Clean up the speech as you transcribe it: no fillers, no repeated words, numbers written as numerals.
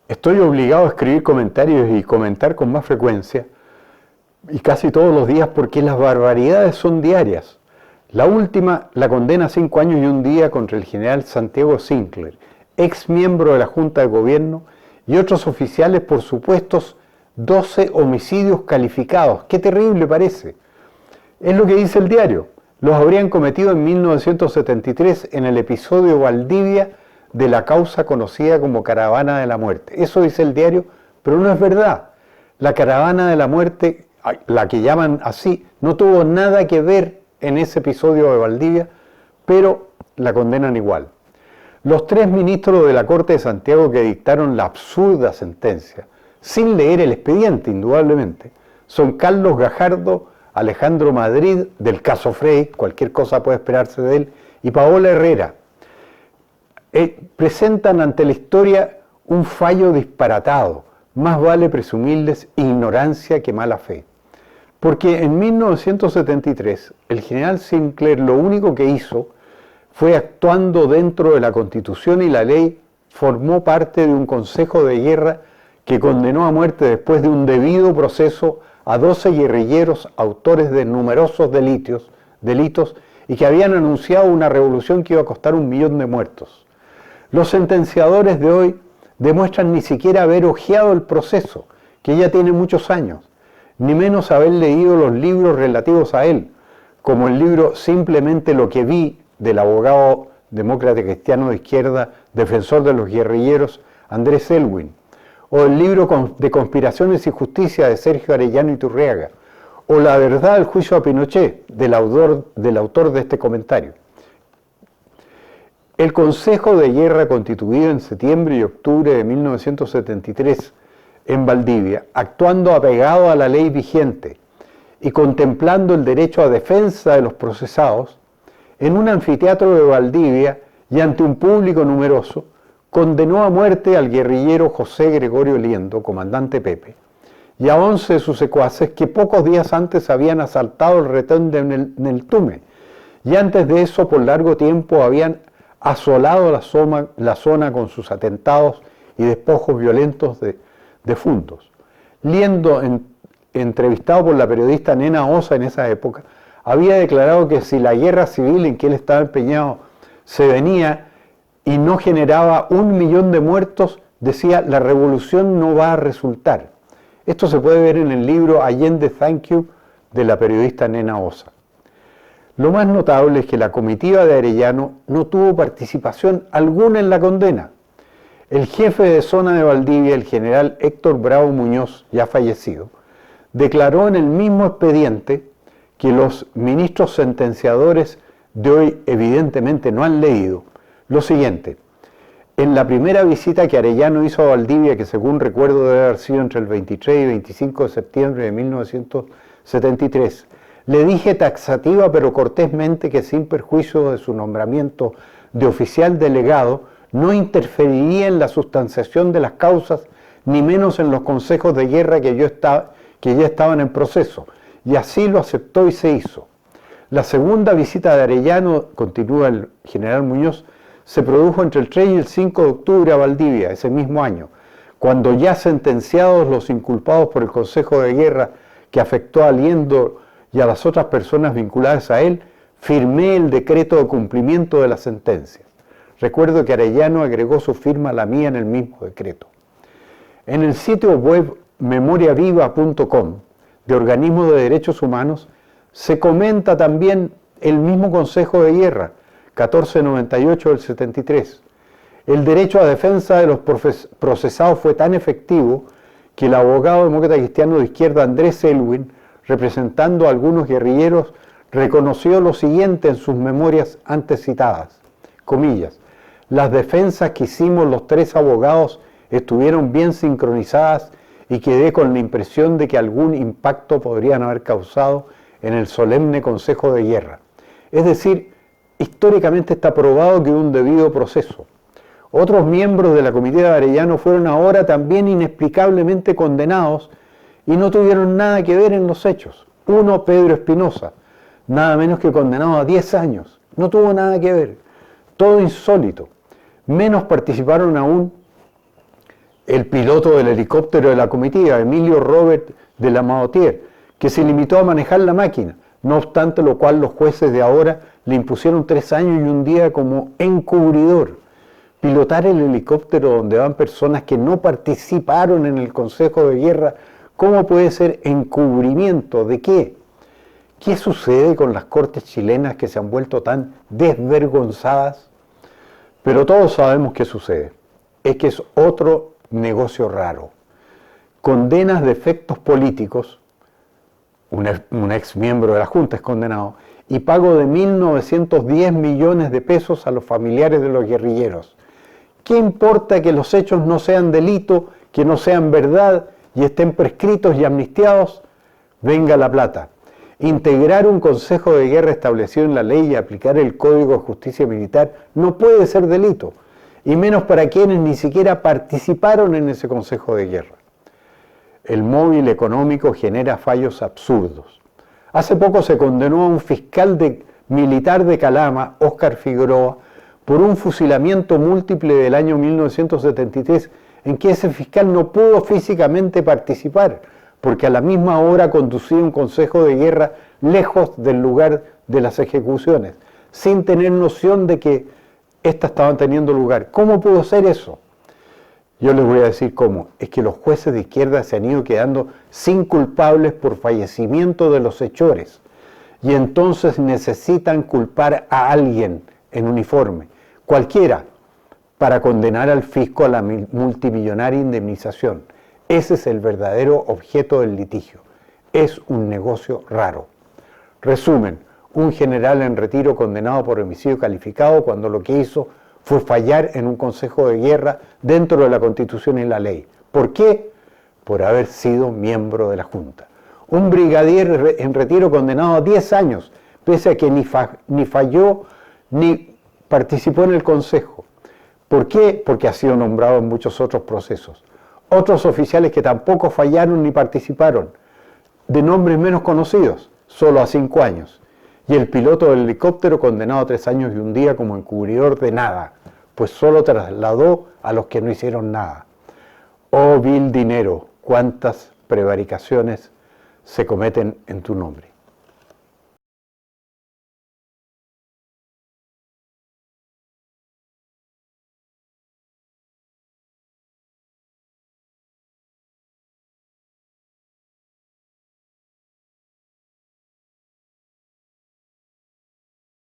Estoy obligado a escribir comentarios y comentar con más frecuencia, y casi todos los días, porque las barbaridades son diarias. La última, la condena a 5 años y un día contra el general Santiago Sinclair, ex miembro de la Junta de Gobierno, y otros oficiales por supuestos 12 homicidios calificados. ¡Qué terrible parece! Es lo que dice el diario. Los habrían cometido en 1973 en el episodio Valdivia de la causa conocida como Caravana de la Muerte. Eso dice el diario, pero no es verdad. La Caravana de la Muerte, la que llaman así, no tuvo nada que ver en ese episodio de Valdivia, pero la condenan igual. Los 3 ministros de la Corte de Santiago que dictaron la absurda sentencia, sin leer el expediente indudablemente, son Carlos Gajardo, Alejandro Madrid, del caso Frey, cualquier cosa puede esperarse de él, y Paola Herrera. Presentan ante la historia un fallo disparatado. Más vale presumirles ignorancia que mala fe. Porque en 1973 el general Sinclair lo único que hizo fue, actuando dentro de la Constitución y la ley, formó parte de un consejo de guerra que condenó a muerte después de un debido proceso a 12 guerrilleros autores de numerosos delitos y que habían anunciado una revolución que iba a costar 1 millón de muertos. Los sentenciadores de hoy demuestran ni siquiera haber hojeado el proceso, que ya tiene muchos años, ni menos haber leído los libros relativos a él, como el libro Simplemente lo que vi, del abogado demócrata cristiano de izquierda, defensor de los guerrilleros, Andrés Elwin, o el libro de Conspiraciones y Justicia de Sergio Arellano Iturriaga, o La verdad del juicio a Pinochet, del autor de este comentario. El Consejo de Guerra, constituido en septiembre y octubre de 1973 en Valdivia, actuando apegado a la ley vigente y contemplando el derecho a defensa de los procesados, en un anfiteatro de Valdivia y ante un público numeroso, condenó a muerte al guerrillero José Gregorio Liendo, comandante Pepe, y a 11 de sus secuaces que pocos días antes habían asaltado el retén de Neltume, y antes de eso por largo tiempo habían asolado la zona con sus atentados y despojos violentos de defuntos. Liendo, entrevistado por la periodista Nena Osa en esa época, había declarado que si la guerra civil en que él estaba empeñado se venía y no generaba 1 millón de muertos, decía, la revolución no va a resultar. Esto se puede ver en el libro Allende Thank You de la periodista Nena Osa. Lo más notable es que la comitiva de Arellano no tuvo participación alguna en la condena. El jefe de zona de Valdivia, el general Héctor Bravo Muñoz, ya fallecido, declaró en el mismo expediente que los ministros sentenciadores de hoy evidentemente no han leído lo siguiente: en la primera visita que Arellano hizo a Valdivia, que según recuerdo debe haber sido entre el 23 y 25 de septiembre de 1973, le dije taxativa pero cortésmente que sin perjuicio de su nombramiento de oficial delegado, no interferiría en la sustanciación de las causas, ni menos en los consejos de guerra que ya estaban en proceso, y así lo aceptó y se hizo. La segunda visita de Arellano, continúa el general Muñoz, se produjo entre el 3 y el 5 de octubre a Valdivia, ese mismo año, cuando ya sentenciados los inculpados por el Consejo de Guerra que afectó a Liendo y a las otras personas vinculadas a él, firmé el decreto de cumplimiento de la sentencia. Recuerdo que Arellano agregó su firma a la mía en el mismo decreto. En el sitio web memoriaviva.com de Organismo de Derechos Humanos se comenta también el mismo Consejo de Guerra, 1498 del 73. El derecho a defensa de los procesados fue tan efectivo que el abogado demócrata cristiano de izquierda Andrés Elwin, representando a algunos guerrilleros, reconoció lo siguiente en sus memorias antes citadas, comillas: las defensas que hicimos los 3 abogados estuvieron bien sincronizadas y quedé con la impresión de que algún impacto podrían haber causado en el solemne Consejo de Guerra. Es decir, históricamente está probado que hubo un debido proceso. Otros miembros de la comitiva de Arellano fueron ahora también inexplicablemente condenados y no tuvieron nada que ver en los hechos. Uno, Pedro Espinosa, nada menos que condenado a 10 años. No tuvo nada que ver. Todo insólito. Menos participaron aún el piloto del helicóptero de la comitiva, Emilio Robert de la Moutier, que se limitó a manejar la máquina, no obstante lo cual los jueces de ahora le impusieron 3 años y un día como encubridor. Pilotar el helicóptero donde van personas que no participaron en el Consejo de Guerra, ¿cómo puede ser encubrimiento? ¿De qué? ¿Qué sucede con las cortes chilenas que se han vuelto tan desvergonzadas? Pero todos sabemos qué sucede. Es que es otro negocio raro. Condenas de efectos políticos, un ex miembro de la Junta es condenado, y pago de 1.910 millones de pesos a los familiares de los guerrilleros. ¿Qué importa que los hechos no sean delito, que no sean verdad y estén prescritos y amnistiados? Venga la plata. Integrar un consejo de guerra establecido en la ley y aplicar el Código de Justicia Militar no puede ser delito, y menos para quienes ni siquiera participaron en ese consejo de guerra. El móvil económico genera fallos absurdos. Hace poco se condenó a un fiscal militar de Calama, Óscar Figueroa, por un fusilamiento múltiple del año 1973, en que ese fiscal no pudo físicamente participar, porque a la misma hora conducía un consejo de guerra lejos del lugar de las ejecuciones, sin tener noción de que éstas estaban teniendo lugar. ¿Cómo pudo ser eso? Yo les voy a decir cómo. Es que los jueces de izquierda se han ido quedando sin culpables por fallecimiento de los hechores, y entonces necesitan culpar a alguien en uniforme, cualquiera, para condenar al fisco a la multimillonaria indemnización. Ese es el verdadero objeto del litigio. Es un negocio raro. Resumen, un general en retiro condenado por homicidio calificado cuando lo que hizo fue fallar en un consejo de guerra dentro de la Constitución y la ley. ¿Por qué? Por haber sido miembro de la Junta. Un brigadier en retiro condenado a 10 años, pese a que ni falló ni participó en el consejo. ¿Por qué? Porque ha sido nombrado en muchos otros procesos. Otros oficiales que tampoco fallaron ni participaron, de nombres menos conocidos, solo a 5 años. Y el piloto del helicóptero condenado a 3 años y un día como encubridor de nada, pues solo trasladó a los que no hicieron nada. Oh vil dinero, cuántas prevaricaciones se cometen en tu nombre.